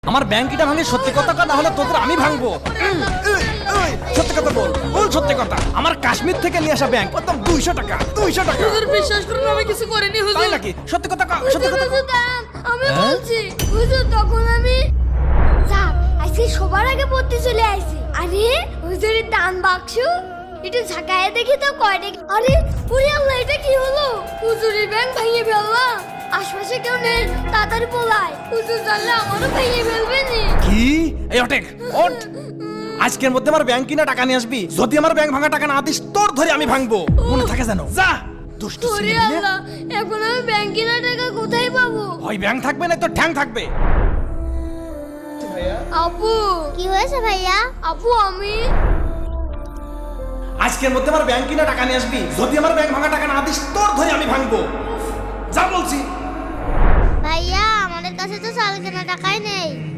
আমার ব্যাংকটা ভাঙলে সত্যি কথা কর, না হলে তোদের আমি ভাঙবো। সত্যি কথা বল, বল সত্যি কথা। আমার কাশ্মীর থেকে নিয়ে আসা ব্যাংক, কত? 200 টাকা, 200 টাকা। হুজুর বিশ্বাস করুন আমি কিছু করিনি হুজুর। তাই নাকি? সত্যি কথা কর, সত্যি কথা কর। হুজুর দাঁড়ান, আমি বলছি হুজুর তখন আমি যাক আজকে সবার আগে পড়তে চলে আইছি। আরে হুজুরের দান বাক্স একটু ঝাঁকায় দেখি তো কয় টাকা। আরে পুরি আল্লাহ, এটা কি হলো? হুজুরের ব্যাংক ভেঙে ফেললাম। আশপাশে কেউ নেই, তাড়াতাড়ি পলাই। হুজুর জানলে আমারও ভেঙে ফেলবে নি। কি? এই অটেক, ওঠ। আজকের মধ্যে আমার ব্যাংক কিনা টাকা নিয়ে আসবি। যদি আমার ব্যাংক ভাঙা টাকা না দিস, তোর ধরে আমি ভাঙবো। মনে থাকে জানো? যা দুষ্টু পুরি ছেলে মেয়ে। আল্লাহ, এখন আমি ব্যাংক কেনার টাকা কোথায় পাবো? ওই ব্যাংক থাকবে না, তো ঠ্যাং থাকবে। আপু কি হয়েছে ভাইয়া? আপু আমি আজকের মধ্যে আমার ব্যাংক কিনা টাকা নিয়ে আসবি। যদি আমার ব্যাংক ভাঙা টাকা না দিস, তোর ধরে আমি ভাঙবো। যা বলছি। ভাইয়া আমাদের কাছে তো চাল কেনা টাকাই নেই।